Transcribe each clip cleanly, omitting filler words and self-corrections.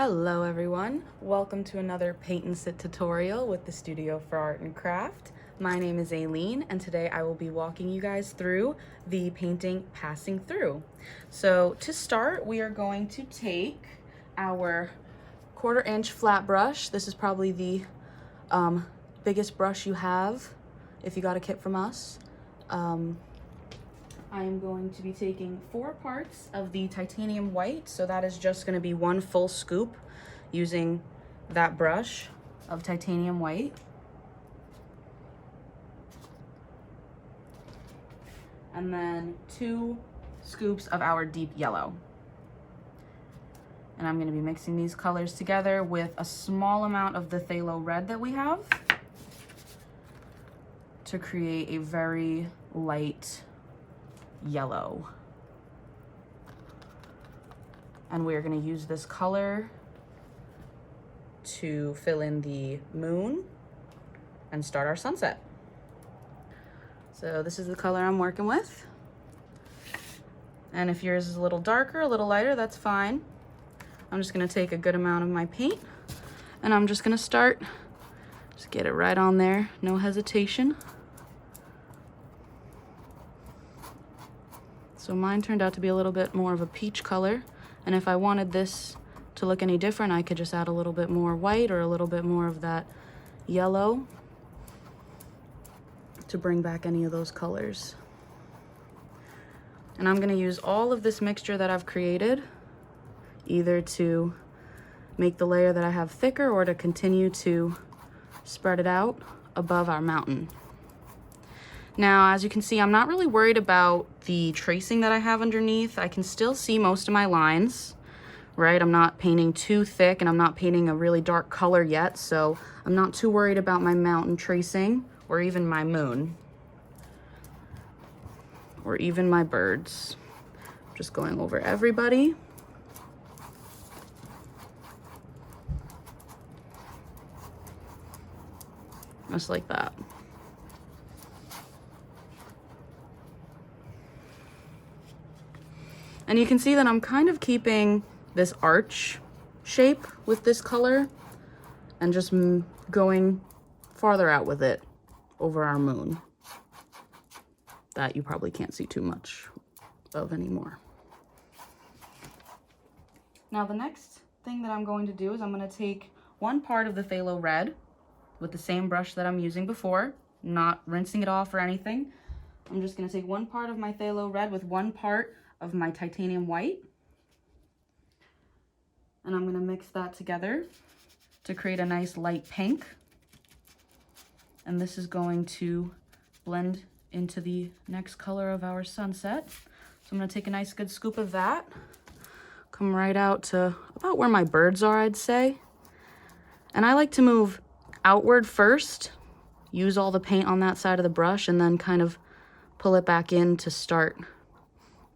Hello everyone, welcome to another paint and sit tutorial with the Studio for Art and Craft. My name is Aileen and today I will be walking you guys through the painting Passing Through. So to start, we are going to take our 1/4 inch flat brush. This is probably the biggest brush you have if you got a kit from us. I am going to be taking 4 parts of the titanium white, so that is just going to be 1 full scoop using that brush of titanium white. And then 2 scoops of our deep yellow. And I'm going to be mixing these colors together with a small amount of the phthalo red that we have to create a very light yellow. And we're going to use this color to fill in the moon and start our sunset. So this is the color I'm working with. And if yours is a little darker, a little lighter, that's fine. I'm just going to take a good amount of my paint and I'm just going to start. Just get it right on there, no hesitation. So mine turned out to be a little bit more of a peach color, and if I wanted this to look any different, I could just add a little bit more white or a little bit more of that yellow to bring back any of those colors. And I'm going to use all of this mixture that I've created, either to make the layer that I have thicker or to continue to spread it out above our mountain. Now, as you can see, I'm not really worried about the tracing that I have underneath. I can still see most of my lines, right? I'm not painting too thick and I'm not painting a really dark color yet, so I'm not too worried about my mountain tracing or even my moon or even my birds. Just going over everybody. Just like that. And you can see that I'm kind of keeping this arch shape with this color and just going farther out with it over our moon. That you probably can't see too much of anymore. Now the next thing that I'm going to do is I'm going to take 1 part of the phthalo red with the same brush that I'm using before, not rinsing it off or anything. I'm just going to take 1 part of my phthalo red with 1 part of my titanium white, and I'm going to mix that together to create a nice light pink, and this is going to blend into the next color of our sunset. So I'm going to take a nice good scoop of that, come right out to about where my birds are, I'd say, and I like to move outward first, use all the paint on that side of the brush, and then kind of pull it back in to start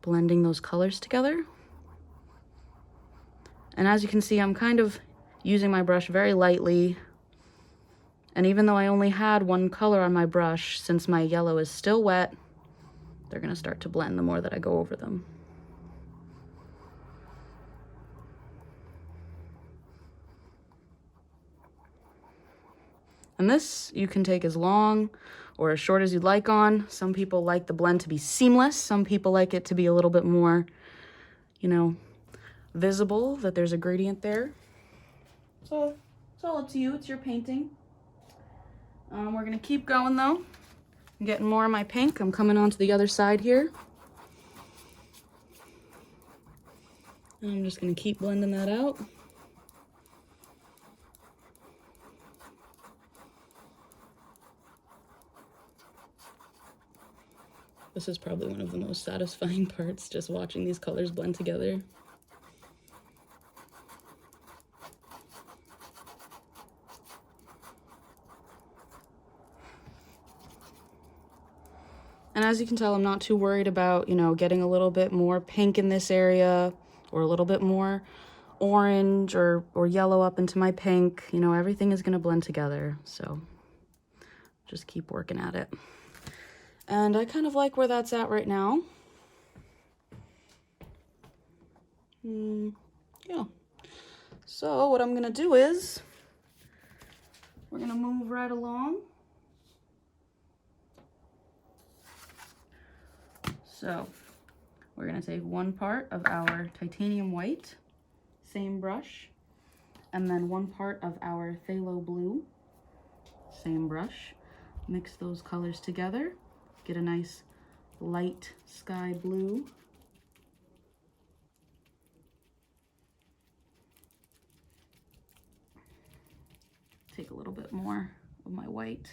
blending those colors together. And as you can see, I'm kind of using my brush very lightly. And even though I only had 1 color on my brush, since my yellow is still wet, they're going to start to blend the more that I go over them. And this you can take as long or as short as you'd like on. Some people like the blend to be seamless. Some people like it to be a little bit more, you know, visible, that there's a gradient there. So it's all up to you. It's your painting. We're gonna keep going though. I'm getting more of my pink. I'm coming on to the other side here. And I'm just gonna keep blending that out. This is probably one of the most satisfying parts, just watching these colors blend together. And as you can tell, I'm not too worried about, you know, getting a little bit more pink in this area or a little bit more orange or yellow up into my pink. You know, everything is going to blend together. So just keep working at it. And I kind of like where that's at right now. Yeah. So what I'm gonna do is, we're gonna move right along. So we're gonna take one part of our titanium white, same brush, and then one part of our phthalo blue, same brush. Mix those colors together, get a nice light sky blue. Take a little bit more of my white.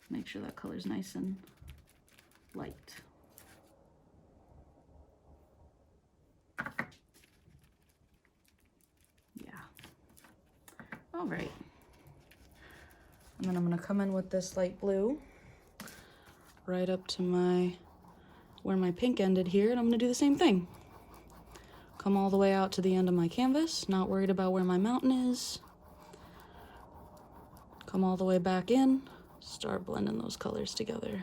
Make sure that color's nice and light. Yeah. All right. And then I'm gonna come in with this light blue right up to where my pink ended here, and I'm gonna do the same thing. Come all the way out to the end of my canvas, not worried about where my mountain is. Come all the way back in, start blending those colors together.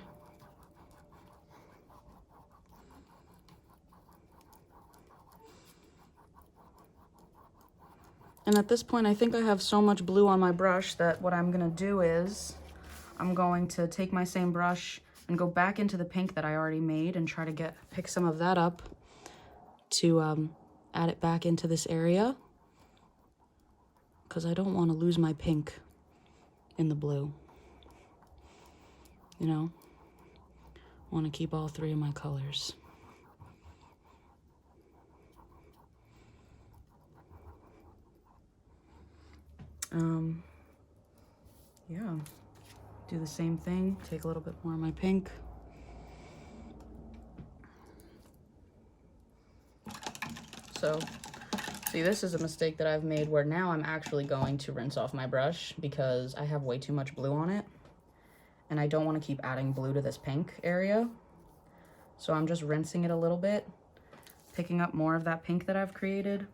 And at this point, I think I have so much blue on my brush that what I'm gonna do is, I'm going to take my same brush and go back into the pink that I already made and try to pick some of that up to add it back into this area, because I don't want to lose my pink in the blue. You know, I want to keep all three of my colors. Yeah, do the same thing, take a little bit more of my pink. So, see, this is a mistake that I've made where now I'm actually going to rinse off my brush because I have way too much blue on it. And I don't want to keep adding blue to this pink area. So I'm just rinsing it a little bit, picking up more of that pink that I've created.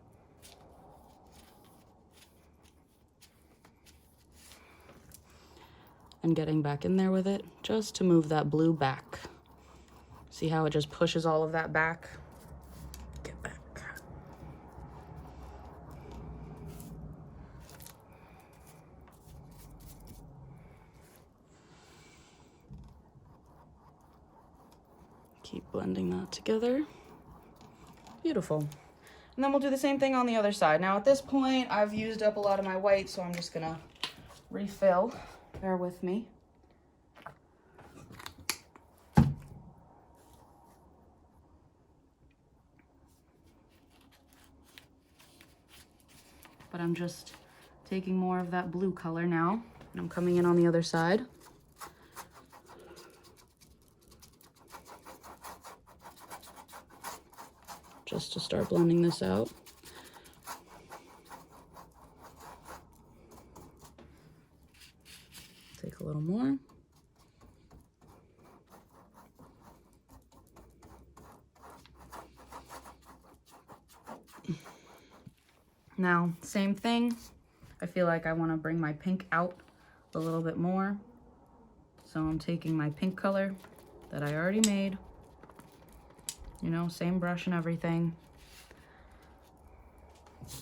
And getting back in there with it, just to move that blue back. See how it just pushes all of that back? Get back. Keep blending that together. Beautiful. And then we'll do the same thing on the other side. Now at this point, I've used up a lot of my white, so I'm just gonna refill. Bear with me. But I'm just taking more of that blue color now, and I'm coming in on the other side. Just to start blending this out. Take a little more. Now, same thing. I feel like I want to bring my pink out a little bit more. So I'm taking my pink color that I already made. You know, same brush and everything.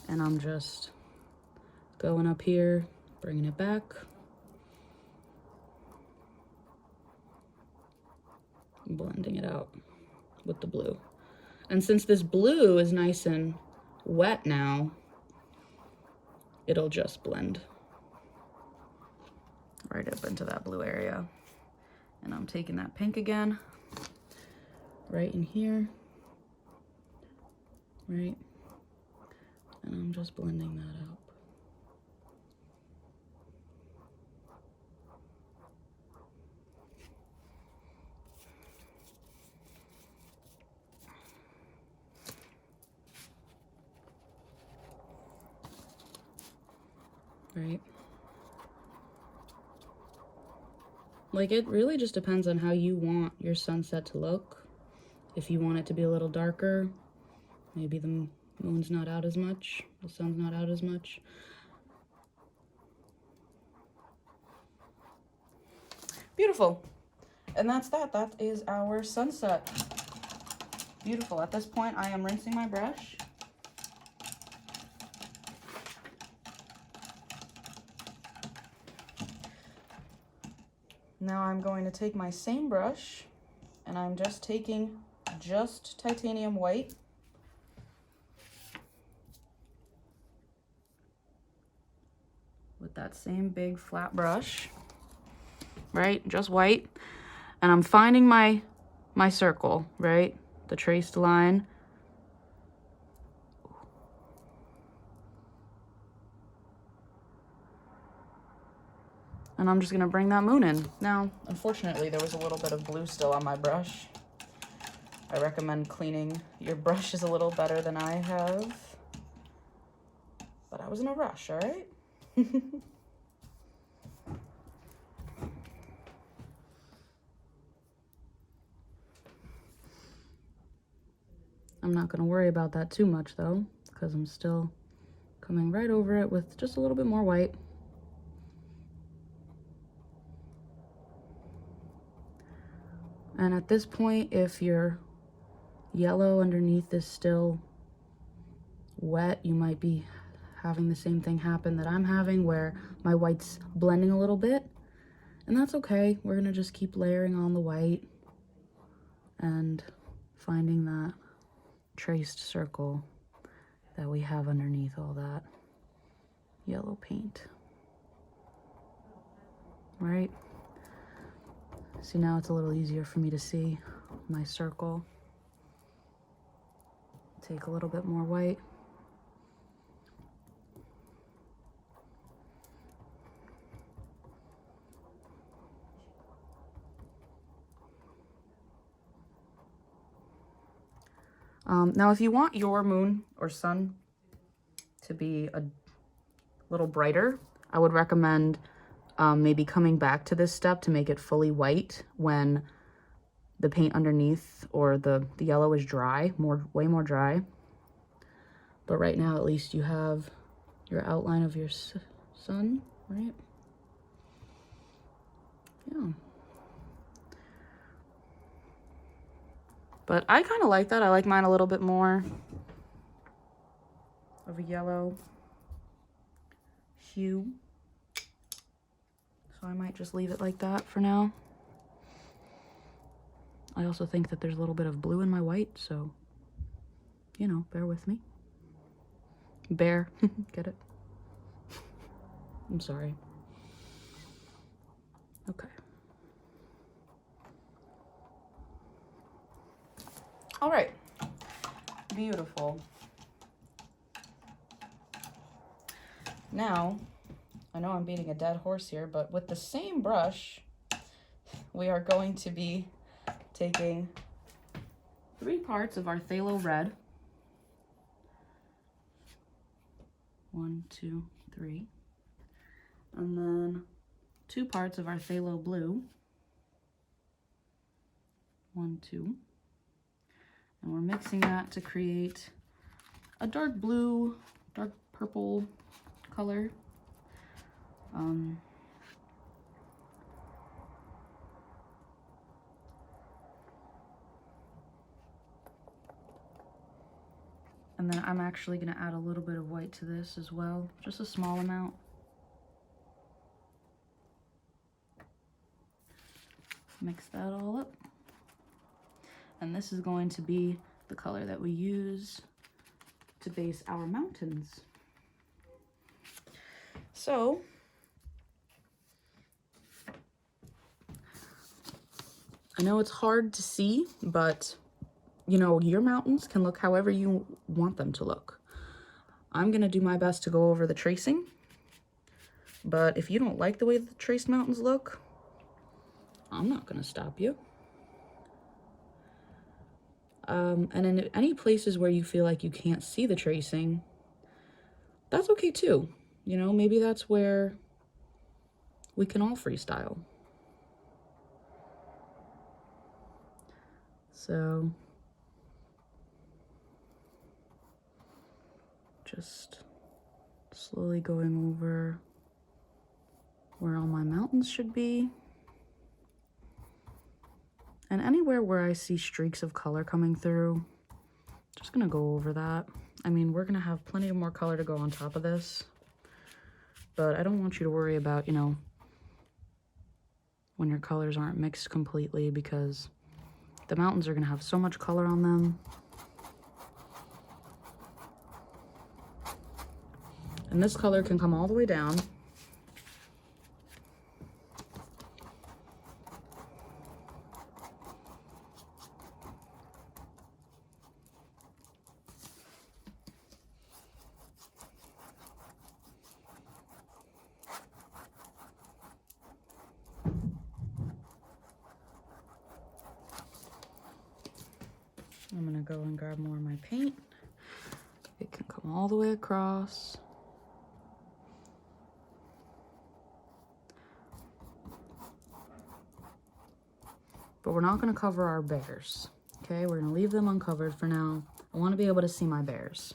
And I'm just going up here, bringing it back. Blending it out with the blue. And since this blue is nice and wet now, it'll just blend right up into that blue area. And I'm taking that pink again, right in here, right? And I'm just blending that out. Right? Like, it really just depends on how you want your sunset to look. If you want it to be a little darker, maybe the moon's not out as much, the sun's not out as much. Beautiful. And that's that. That is our sunset. Beautiful. At this point, I am rinsing my brush. Now I'm going to take my same brush and I'm just taking just titanium white. With that same big flat brush, right? Just white. And I'm finding my circle, right? The traced line. And I'm just gonna bring that moon in. Now, unfortunately, there was a little bit of blue still on my brush. I recommend cleaning your brushes a little better than I have. But I was in a rush, all right? I'm not gonna worry about that too much though, because I'm still coming right over it with just a little bit more white. And at this point, if your yellow underneath is still wet, you might be having the same thing happen that I'm having, where my white's blending a little bit. And that's okay. We're gonna just keep layering on the white and finding that traced circle that we have underneath all that yellow paint. Right? See, now it's a little easier for me to see my circle. Take a little bit more white. Now, if you want your moon or sun to be a little brighter, I would recommend maybe coming back to this step to make it fully white when the paint underneath or the yellow is dry, way more dry. But right now, at least you have your outline of your sun, right? Yeah. But I kind of like that. I like mine a little bit more of a yellow hue. So I might just leave it like that for now. I also think that there's a little bit of blue in my white, so, you know, bear with me. Bear, get it? I'm sorry. Okay. All right, beautiful. Now, I know I'm beating a dead horse here, but with the same brush, we are going to be taking 3 parts of our phthalo red. 1, 2, 3. And then 2 parts of our phthalo blue. 1, 2. And we're mixing that to create a dark blue, dark purple color. And then I'm actually going to add a little bit of white to this as well, just a small amount. Mix that all up. And this is going to be the color that we use to base our mountains. So, I know it's hard to see, but you know, your mountains can look however you want them to look. I'm gonna do my best to go over the tracing, but if you don't like the way the traced mountains look, I'm not gonna stop you. And in any places where you feel like you can't see the tracing, that's okay too. You know, maybe that's where we can all freestyle. So, just slowly going over where all my mountains should be. And anywhere where I see streaks of color coming through, Just gonna go over that. I mean, we're gonna have plenty of more color to go on top of this, but I don't want you to worry about, you know, when your colors aren't mixed completely, because the mountains are gonna have so much color on them. And this color can come all the way down. I'm gonna go and grab more of my paint. It can come all the way across. But we're not gonna cover our bears, okay? We're gonna leave them uncovered for now. I wanna be able to see my bears.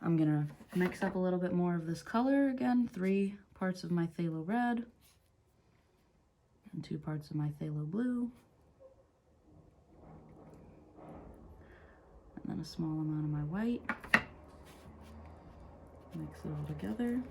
I'm gonna mix up a little bit more of this color again, 3 parts of my phthalo red and 2 parts of my phthalo blue. And then a small amount of my white. Mix it all together.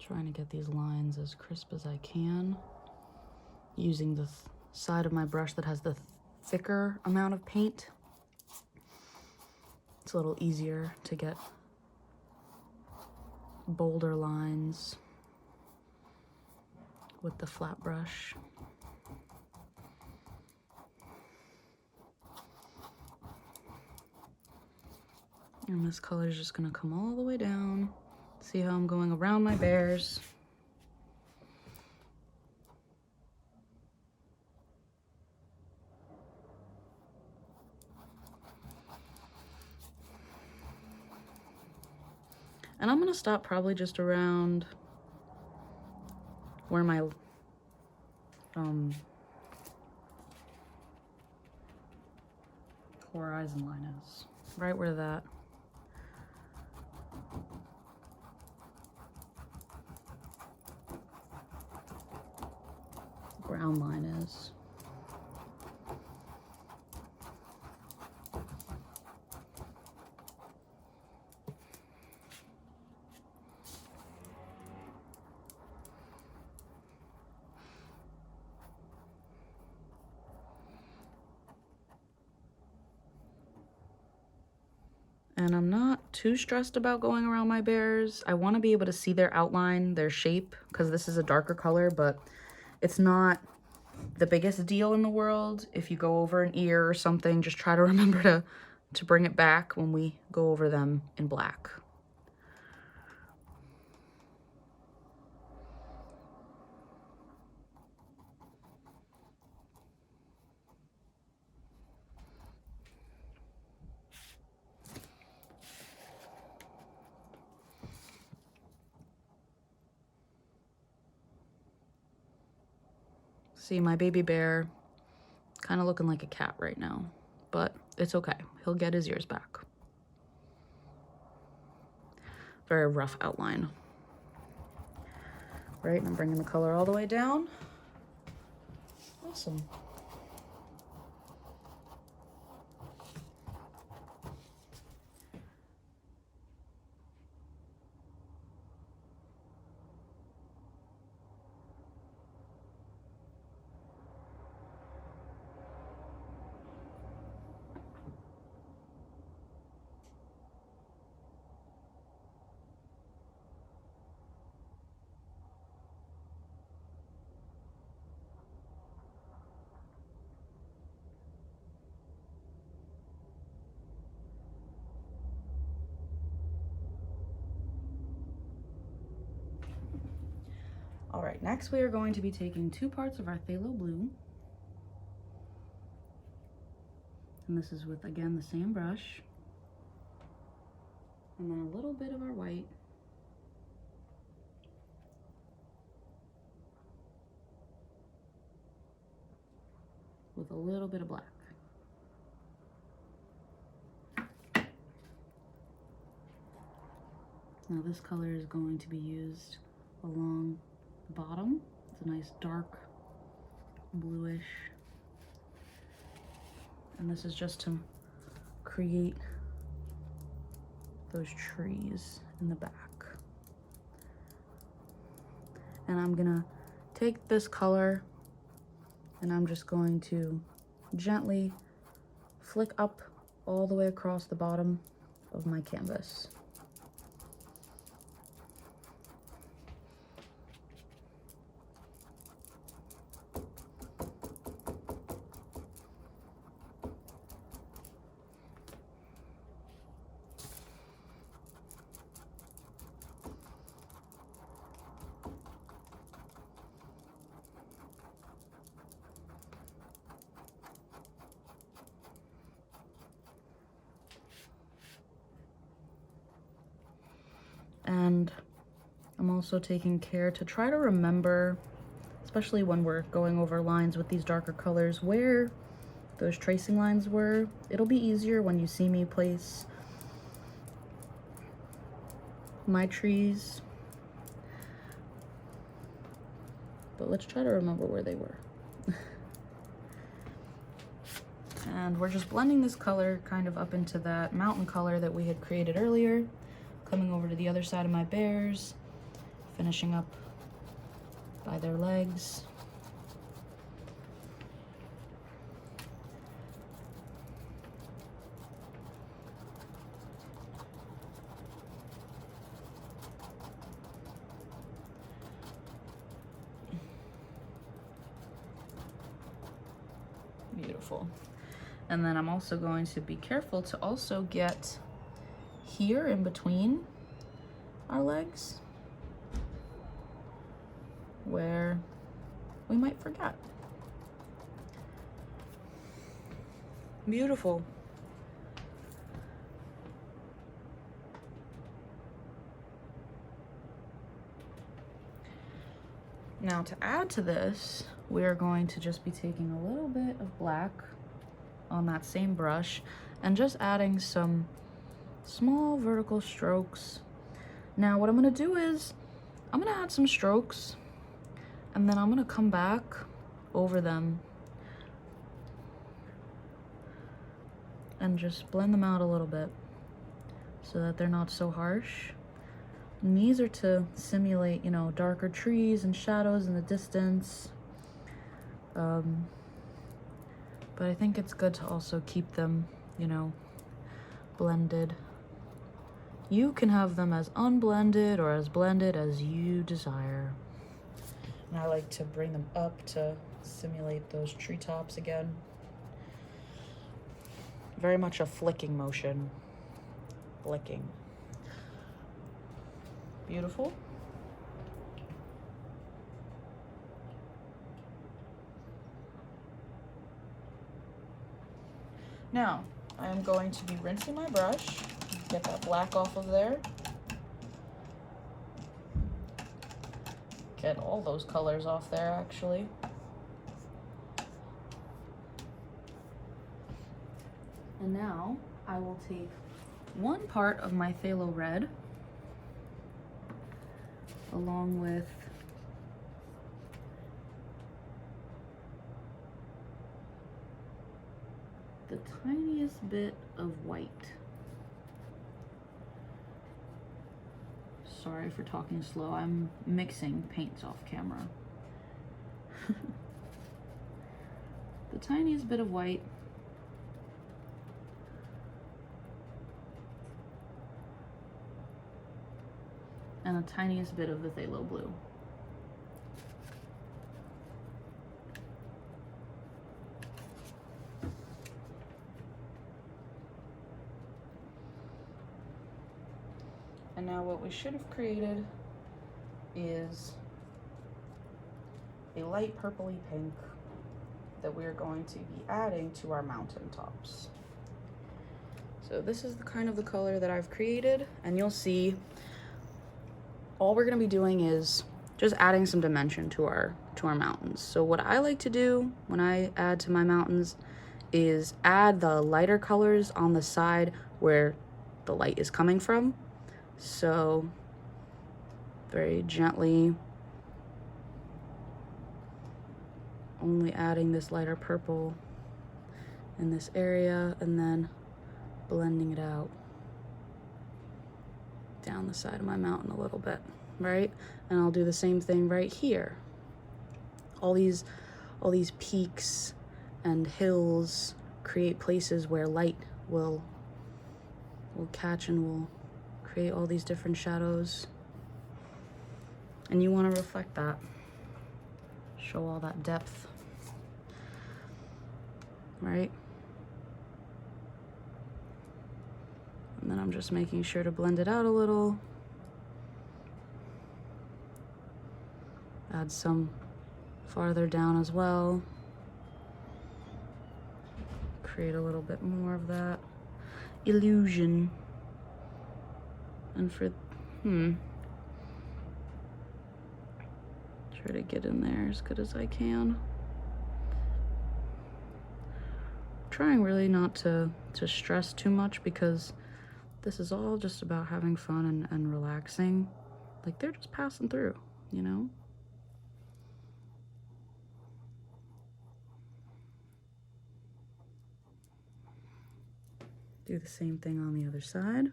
Trying to get these lines as crisp as I can, using the side of my brush that has the thicker amount of paint. It's a little easier to get bolder lines with the flat brush. And this color is just gonna come all the way down. See how I'm going around my bears. And I'm gonna stop probably just around where my horizon line is. Right where that ground line is. And I'm not too stressed about going around my bears. I want to be able to see their outline, their shape, because this is a darker color, but it's not the biggest deal in the world. If you go over an ear or something, just try to remember to bring it back when we go over them in black. See, my baby bear kind of looking like a cat right now, but it's okay. He'll get his ears back. Very rough outline. Right, and I'm bringing the color all the way down. Awesome. All right, next we are going to be taking 2 parts of our phthalo blue And this is with, again, the same brush. And then a little bit of our white. With a little bit of black. Now this color is going to be used along the bottom. It's a nice dark bluish. And this is just to create those trees in the back. And I'm gonna take this color and I'm just going to gently flick up all the way across the bottom of my canvas. And I'm also taking care to try to remember, especially when we're going over lines with these darker colors, where those tracing lines were. It'll be easier when you see me place my trees. But let's try to remember where they were. And we're just blending this color kind of up into that mountain color that we had created earlier. Coming over to the other side of my bears, finishing up by their legs. Beautiful. And then I'm also going to be careful to also get here in between our legs where we might forget. Beautiful. Now to add to this, we are going to just be taking a little bit of black on that same brush and just adding some small vertical strokes. Now what I'm gonna do is I'm gonna add some strokes and then I'm gonna come back over them and just blend them out a little bit so that they're not so harsh. And these are to simulate, you know, darker trees and shadows in the distance. But I think it's good to also keep them, you know, blended. You can have them as unblended or as blended as you desire. And I like to bring them up to simulate those treetops again. Very much a flicking motion. Flicking. Beautiful. Now, I am going to be rinsing my brush. Get that black off of there. Get all those colors off there, actually. And now I will take one part of my phthalo red along with the tiniest bit of white. Sorry for talking slow, I'm mixing paints off camera. The tiniest bit of white. And the tiniest bit of the phthalo blue. And now what we should have created is a light purpley pink that we're going to be adding to our mountaintops. So this is kind of the color that I've created, and you'll see all we're gonna be doing is just adding some dimension to our mountains. So what I like to do when I add to my mountains is add the lighter colors on the side where the light is coming from. So very gently, only adding this lighter purple in this area and then blending it out down the side of my mountain a little bit, right? And I'll do the same thing right here. All these peaks and hills create places where light will catch and will create all these different shadows. And you want to reflect that, show all that depth, right? And then I'm just making sure to blend it out a little. Add some farther down as well. Create a little bit more of that illusion. And for, try to get in there as good as I can. Trying really not to stress too much, because this is all just about having fun and relaxing. Like, they're just passing through, you know? Do the same thing on the other side.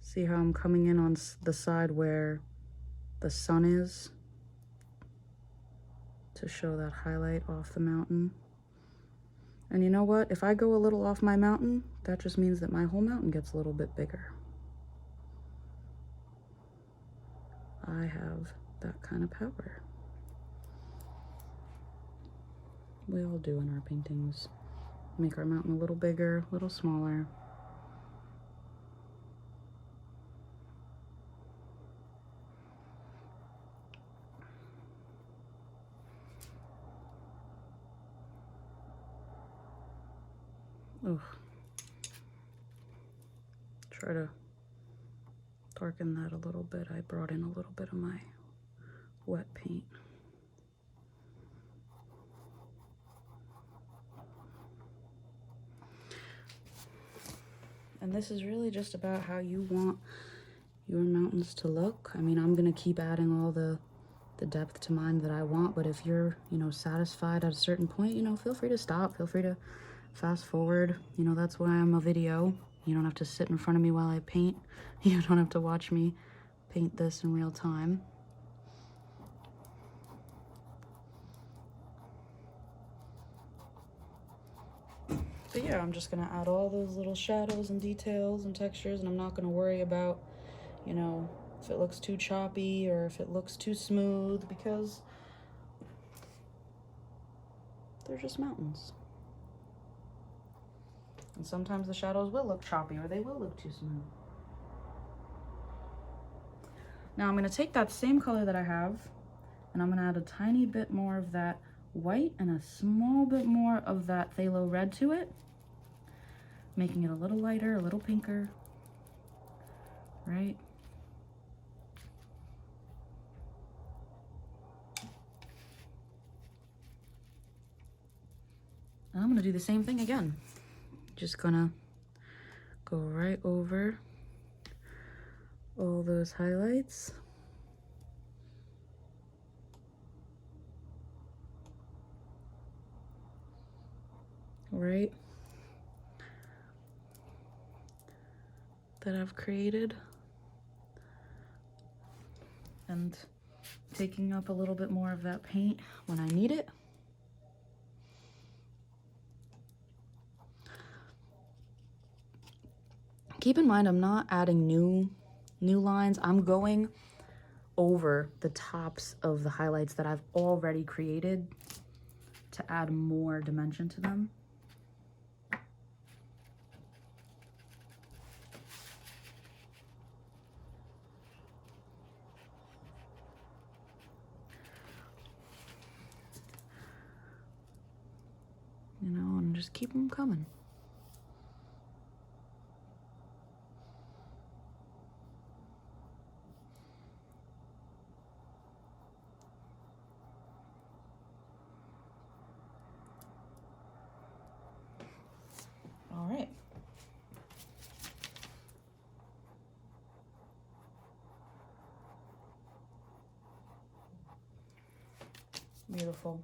See how I'm coming in on the side where the sun is to show that highlight off the mountain. And you know what? If I go a little off my mountain, that just means that my whole mountain gets a little bit bigger. I have that kind of power. We all do in our paintings. Make our mountain a little bigger, a little smaller. Ugh. Try to darken that a little bit. I brought in a little bit of my wet paint. And this is really just about how you want your mountains to look. I mean, I'm gonna keep adding all the depth to mine that I want, but if you're, satisfied at a certain point, feel free to stop, feel free to fast forward. That's why I'm a video. You don't have to sit in front of me while I paint. You don't have to watch me paint this in real time. But yeah, I'm just gonna add all those little shadows and details and textures, and I'm not gonna worry about, if it looks too choppy or if it looks too smooth, because they're just mountains. And sometimes the shadows will look choppy or they will look too smooth. Now I'm gonna take that same color that I have, and I'm gonna add a tiny bit more of that white and a small bit more of that phthalo red to it, making it a little lighter, a little pinker, right? And I'm gonna do the same thing again. Just gonna go right over all those highlights. Right? That I've created. And taking up a little bit more of that paint when I need it. Keep in mind, I'm not adding new lines. I'm going over the tops of the highlights that I've already created to add more dimension to them. and just keep them coming. All right. Beautiful.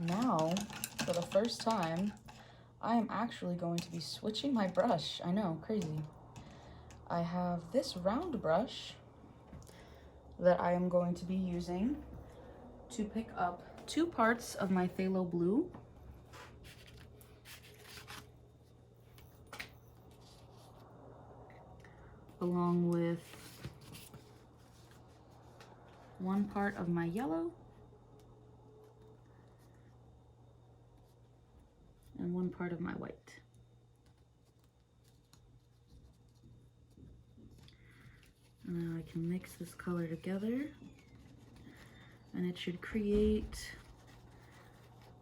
Now, for the first time, I am actually going to be switching my brush. I know, crazy. I have this round brush that I am going to be using to pick up 2 parts of my phthalo blue. Along with 1 part of my yellow and 1 part of my white. And now I can mix this color together and it should create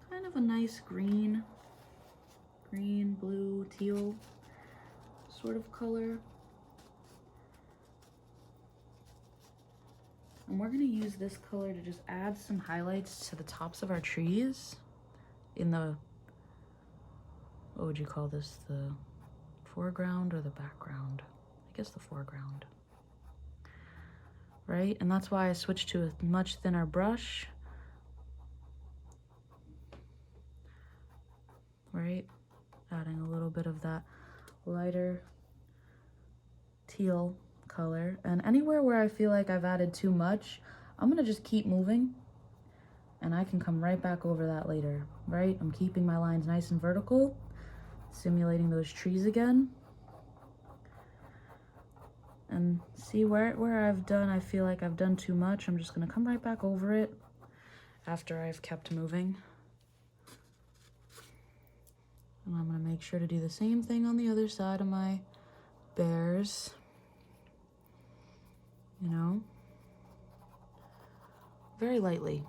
kind of a nice green, blue, teal sort of color. And we're gonna use this color to just add some highlights to the tops of our trees in the, what would you call this? The foreground or the background? I guess the foreground. Right? And that's why I switched to a much thinner brush. Right? Adding a little bit of that lighter teal color. And anywhere where I feel like I've added too much, I'm gonna just keep moving and I can come right back over that later, right? I'm keeping my lines nice and vertical, simulating those trees again. And see where I've done, I feel like I've done too much, I'm just gonna come right back over it after I've kept moving. And I'm gonna make sure to do the same thing on the other side of my bears. You know, very lightly.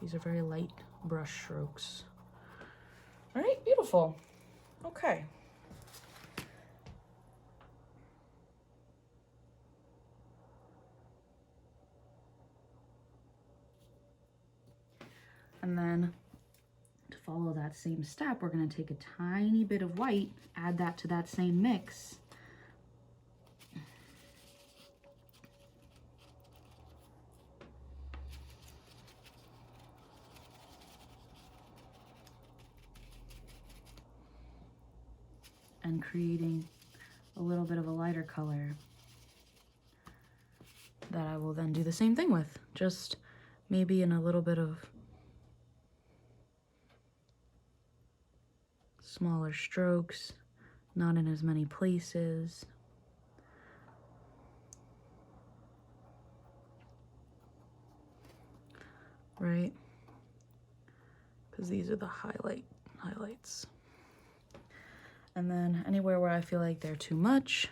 These are very light brush strokes. All right, beautiful. Okay. And then to follow that same step, we're gonna take a tiny bit of white, add that to that same mix. And creating a little bit of a lighter color that I will then do the same thing with, just maybe in a little bit of smaller strokes, not in as many places. Right? Because these are the highlights. And then anywhere where I feel like they're too much,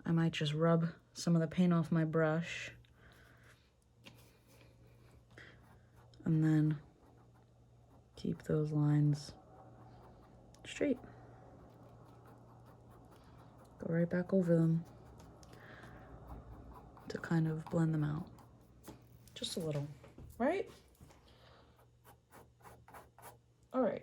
I might just rub some of the paint off my brush and then keep those lines straight. Go right back over them to kind of blend them out. Just a little, right? All right.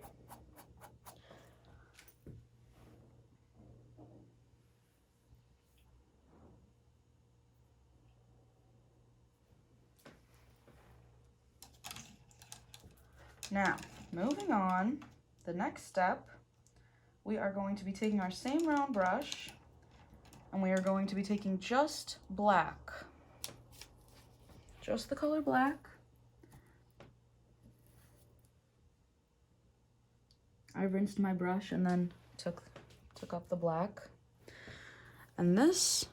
Now, moving on, the next step, we are going to be taking our same round brush and we are going to be taking just black. Just the color black. I rinsed my brush and then took up the black. And this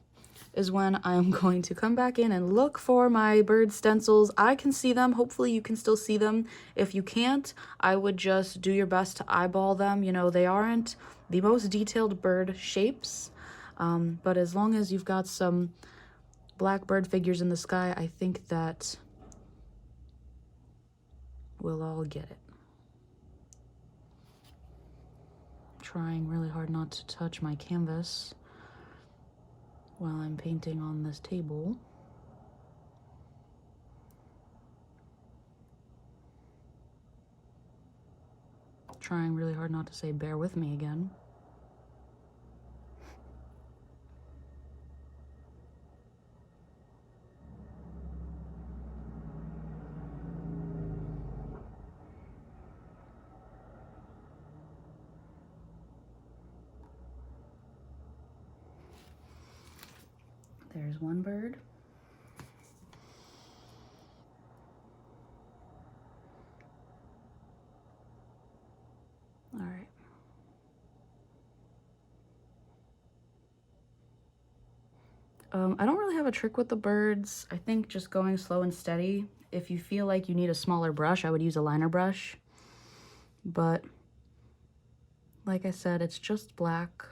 is when I'm going to come back in and look for my bird stencils. I can see them. Hopefully you can still see them. If you can't, I would just do your best to eyeball them. You know, they aren't the most detailed bird shapes, but as long as you've got some black bird figures in the sky, I think that we'll all get it. Trying really hard not to touch my canvas while I'm painting on this table. Trying really hard not to say bear with me again. There's one bird. All right. I don't really have a trick with the birds. I think just going slow and steady. If you feel like you need a smaller brush, I would use a liner brush. But like I said, it's just black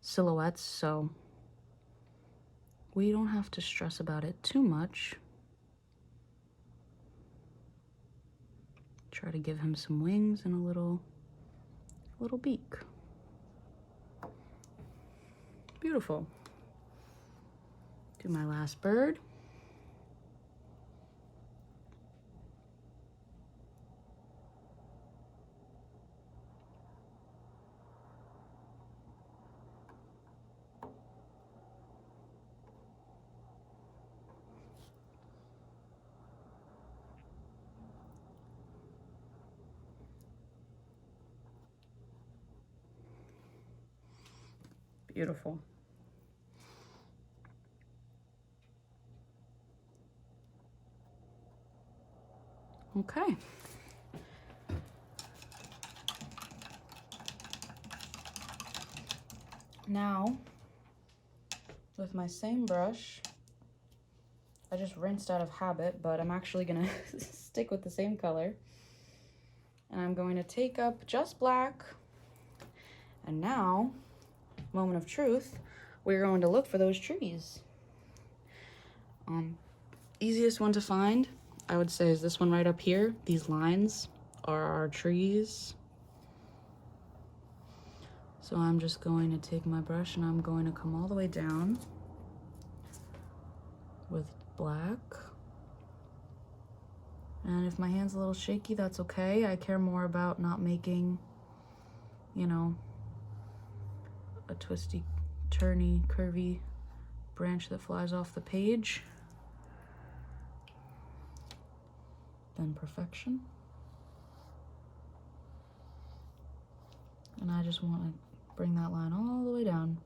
silhouettes, so we don't have to stress about it too much. Try to give him some wings and a little beak. Beautiful. Do my last bird. Beautiful. Okay. Now, with my same brush, I just rinsed out of habit, but I'm actually gonna stick with the same color. And I'm going to take up just black. And now, moment of truth, we're going to look for those trees. Easiest one to find, I would say, is this one right up here. These lines are our trees. So I'm just going to take my brush and I'm going to come all the way down with black. And if my hand's a little shaky, that's okay. I care more about not making, you know, a twisty, turny, curvy branch that flies off the page than perfection. And I just want to bring that line all the way down.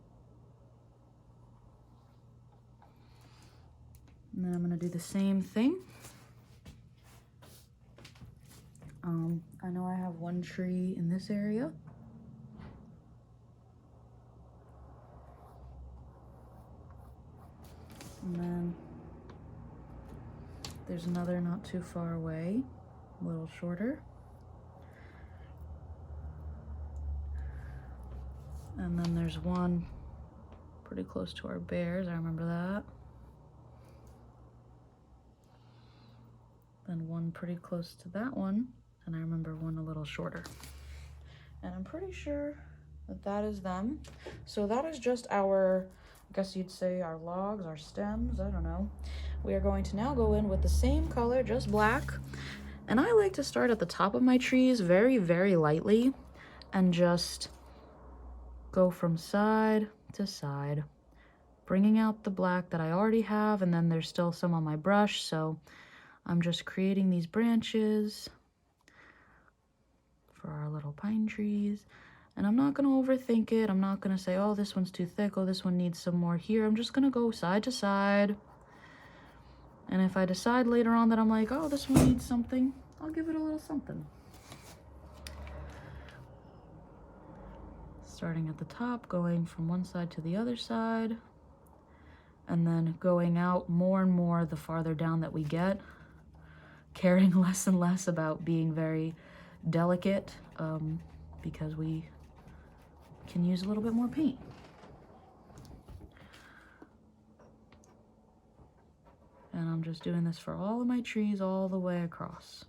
And then I'm going to do the same thing. I know I have one tree in this area. And then there's another not too far away, a little shorter. And then there's one pretty close to our bears, I remember that. Then one pretty close to that one, and I remember one a little shorter. And I'm pretty sure that that is them. So that is just our, I guess you'd say our logs, our stems, I don't know. We are going to now go in with the same color, just black. And I like to start at the top of my trees very, very lightly and just go from side to side, bringing out the black that I already have, and then there's still some on my brush, so I'm just creating these branches for our little pine trees. And I'm not going to overthink it. I'm not going to say, oh, this one's too thick, oh, this one needs some more here. I'm just going to go side to side. And if I decide later on that I'm like, oh, this one needs something, I'll give it a little something. Starting at the top, going from one side to the other side, and then going out more and more the farther down that we get, caring less and less about being very delicate, because we can use a little bit more paint. And I'm just doing this for all of my trees all the way across.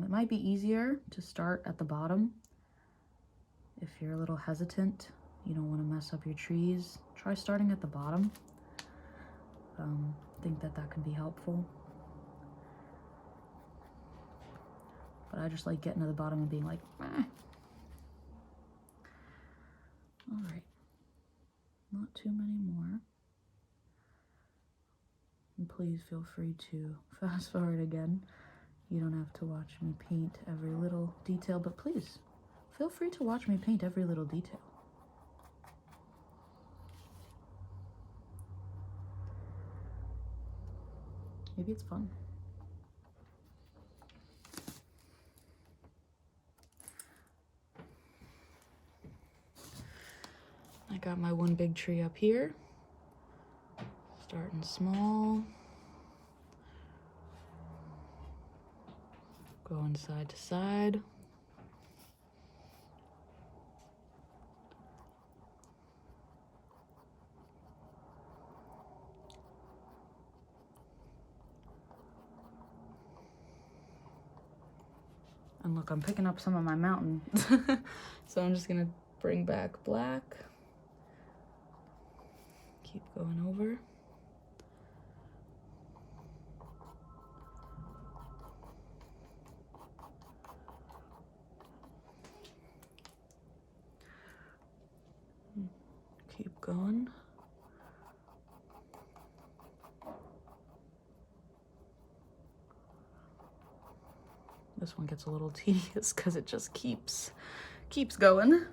It might be easier to start at the bottom. If you're a little hesitant, you don't want to mess up your trees, try starting at the bottom. I think that can be helpful. But I just like getting to the bottom and being like, eh. All right, not too many more. And please feel free to fast forward again. You don't have to watch me paint every little detail, but please feel free to watch me paint every little detail. Maybe it's fun. I got my one big tree up here, starting small, going side to side. And look, I'm picking up some of my mountain. So I'm just gonna bring back black. Keep going over. Keep going. This one gets a little tedious because it just keeps going.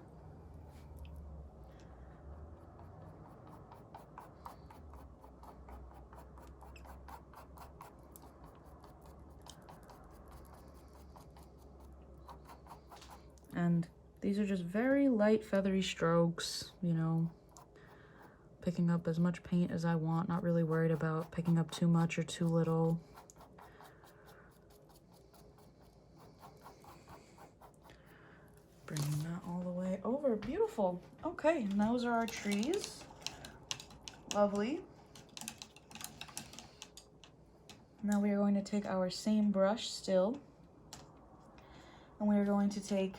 And these are just very light feathery strokes, you know, picking up as much paint as I want, not really worried about picking up too much or too little. Bringing that all the way over. Beautiful. Okay, and those are our trees. Lovely. Now we are going to take our same brush still, and we are going to take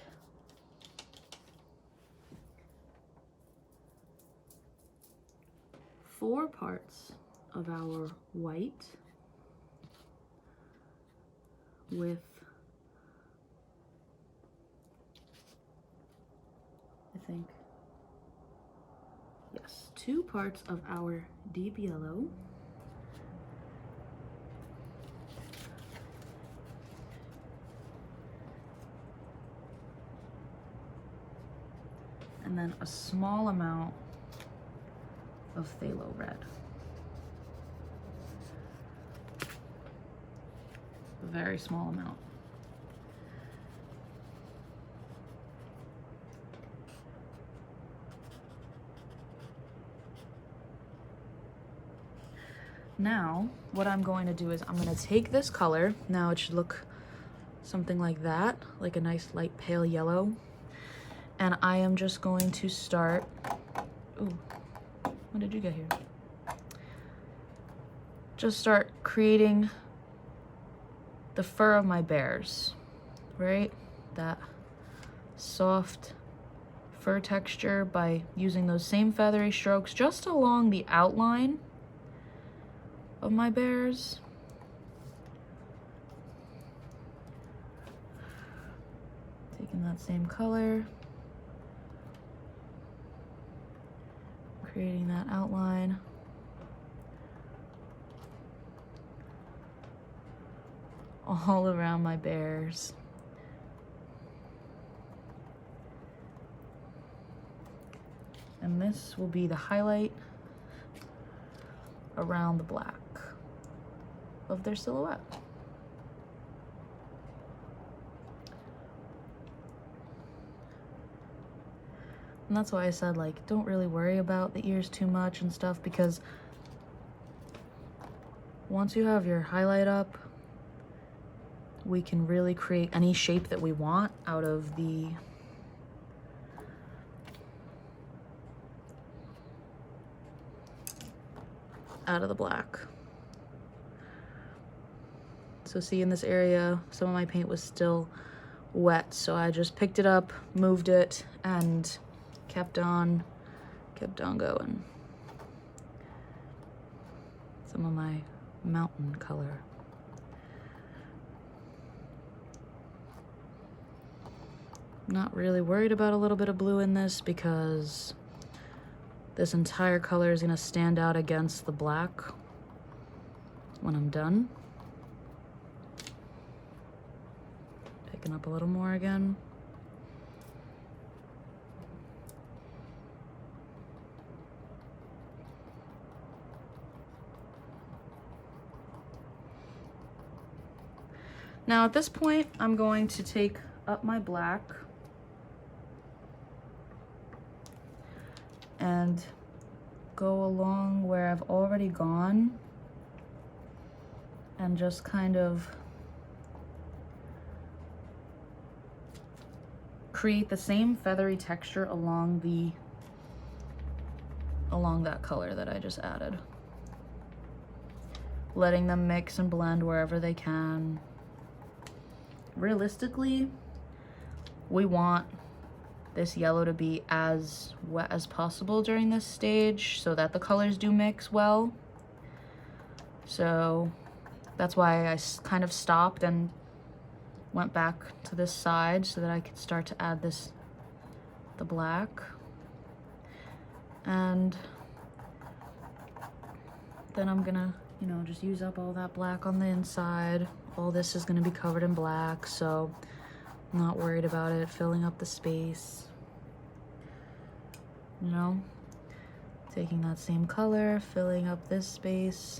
four parts of our white with, I think, yes, 2 parts of our deep yellow, and then a small amount of phthalo red. A very small amount. Now, what I'm going to do is I'm going to take this color. Now it should look something like that, like a nice light pale yellow. And I am just going to start, ooh, when did you get here? Just start creating the fur of my bears, right? That soft fur texture by using those same feathery strokes just along the outline of my bears. Taking that same color, creating that outline. All around my bears. And this will be the highlight around the black of their silhouette. And that's why I said, like, don't really worry about the ears too much and stuff, because once you have your highlight up, we can really create any shape that we want out of the black. So see, in this area, some of my paint was still wet, so I just picked it up, moved it, and kept on going. Some of my mountain color. Not really worried about a little bit of blue in this because this entire color is gonna stand out against the black when I'm done. Picking up a little more again. Now at this point, I'm going to take up my black and go along where I've already gone and just kind of create the same feathery texture along that color that I just added. Letting them mix and blend wherever they can. Realistically, we want this yellow to be as wet as possible during this stage so that the colors do mix well. So that's why I kind of stopped and went back to this side so that I could start to add the black. And then I'm gonna, you know, just use up all that black on the inside. All this is gonna be covered in black, so I'm not worried about it filling up the space. You know, taking that same color, filling up this space,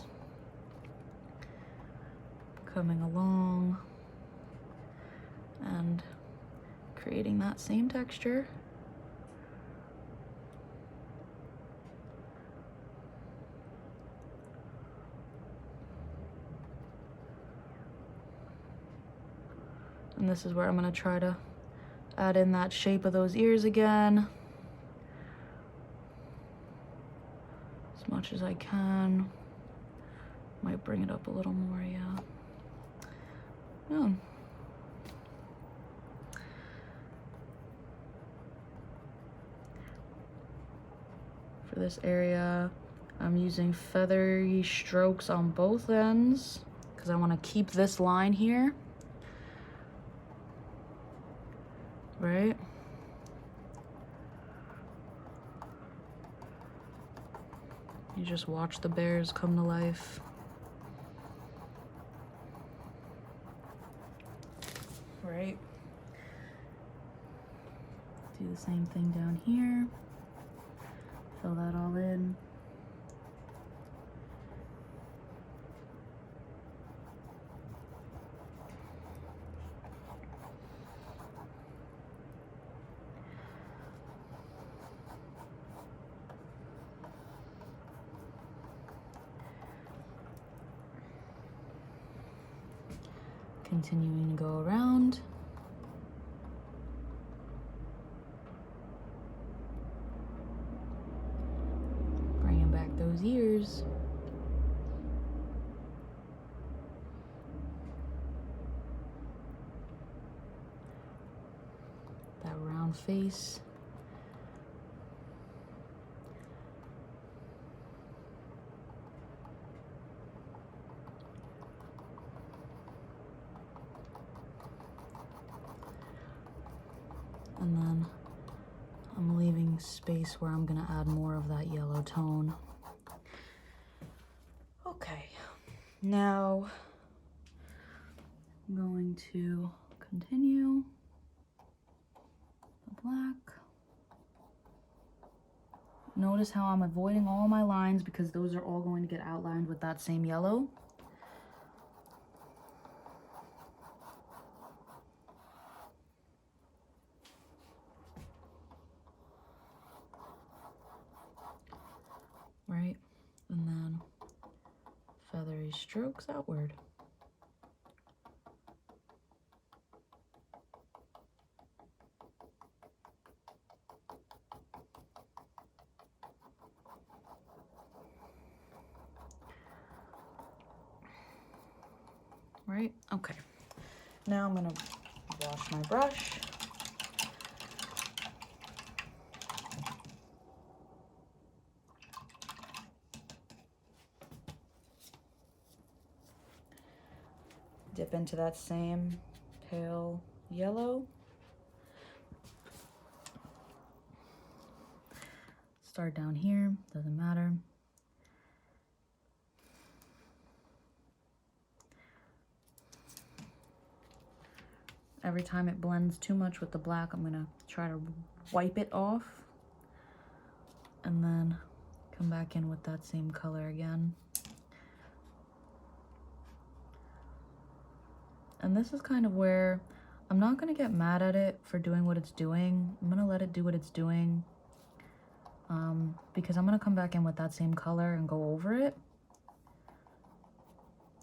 coming along, and creating that same texture. And this is where I'm gonna try to add in that shape of those ears again. As much as I can. Might bring it up a little more, yeah. Yeah. For this area, I'm using feathery strokes on both ends because I want to keep this line here. Right? You just watch the bears come to life. Right? Do the same thing down here. Fill that all in. Continuing to go around. Bringing back those ears. That round face. And then I'm leaving space where I'm gonna add more of that yellow tone. Okay, now I'm going to continue the black. Notice how I'm avoiding all my lines because those are all going to get outlined with that same yellow. strokes outward. Right? Okay. Now I'm gonna wash my brush. Dip into that same pale yellow. Start down here, doesn't matter. Every time it blends too much with the black, I'm gonna try to wipe it off and then come back in with that same color again. And this is kind of where I'm not gonna get mad at it for doing what it's doing. I'm gonna let it do what it's doing because I'm gonna come back in with that same color and go over it.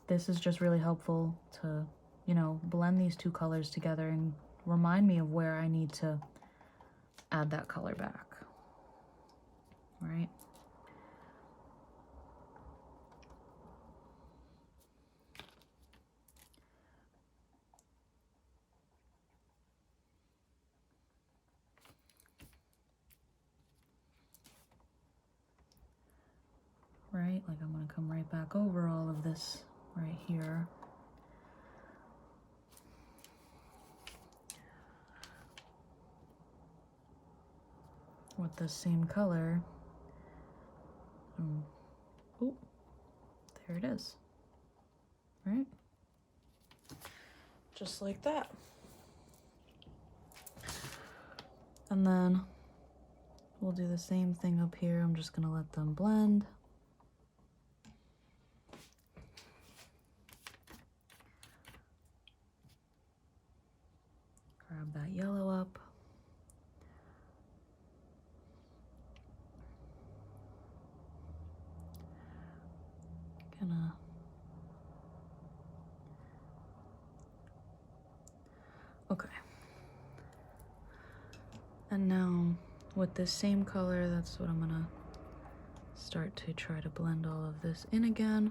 This is just really helpful to, you know, blend these two colors together and remind me of where I need to add that color back, right? Right, like I'm gonna come right back over all of this right here. With the same color. Oh, there it is. Right? Just like that. And then we'll do the same thing up here. I'm just gonna let them blend. Grab that yellow up. Okay. And now with this same color, that's what I'm gonna start to try to blend all of this in again.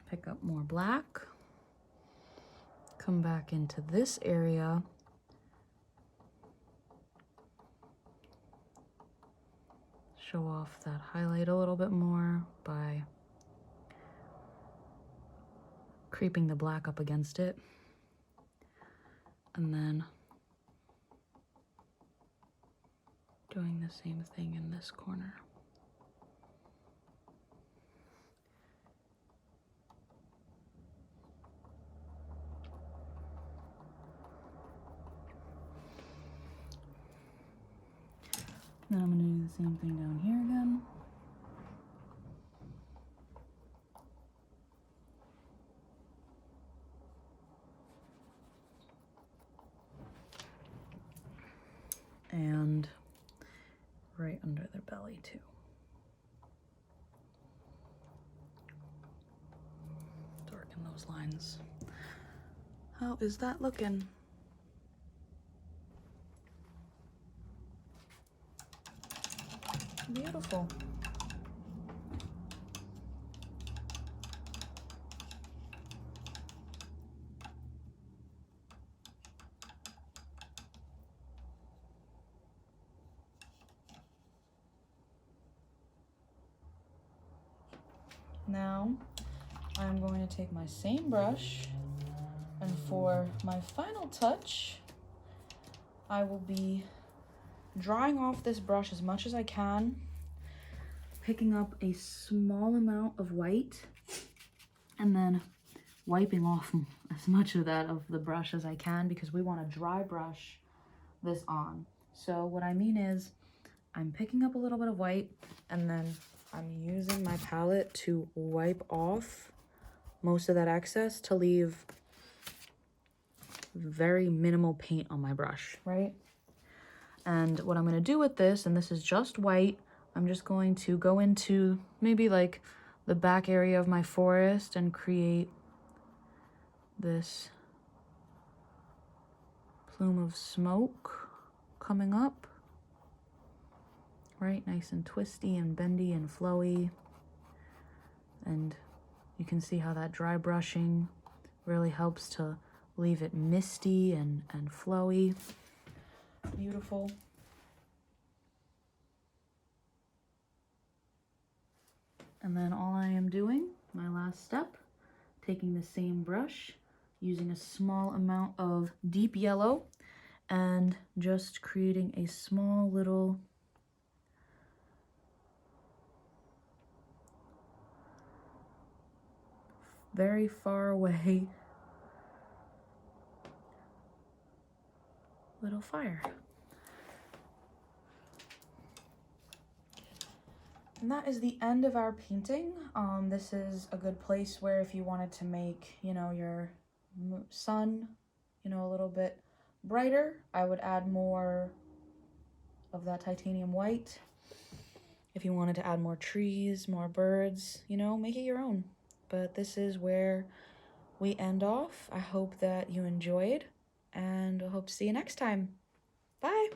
Pick up more black. Come back into this area. Show off that highlight a little bit more by creeping the black up against it. And then doing the same thing in this corner. Then I'm going to do the same thing down here again. And right under their belly too. Darken those lines. How is that looking? Beautiful. Now I'm going to take my same brush, and for my final touch, I will be drying off this brush as much as I can, picking up a small amount of white, and then wiping off as much of that of the brush as I can, because we want to dry brush this on. So what I mean is I'm picking up a little bit of white, and then I'm using my palette to wipe off most of that excess to leave very minimal paint on my brush, right? And what I'm going to do with this, and this is just white, I'm just going to go into maybe like the back area of my forest and create this plume of smoke coming up, right? Nice and twisty and bendy and flowy. And you can see how that dry brushing really helps to leave it misty and flowy. Beautiful. And then all I am doing, my last step, taking the same brush, using a small amount of deep yellow, and just creating a small little very far away little fire. And that is the end of our painting. This is a good place where if you wanted to make, you know, your sun, you know, a little bit brighter, I would add more of that titanium white. If you wanted to add more trees, more birds, you know, make it your own. But this is where we end off. I hope that you enjoyed, and I hope to see you next time. Bye!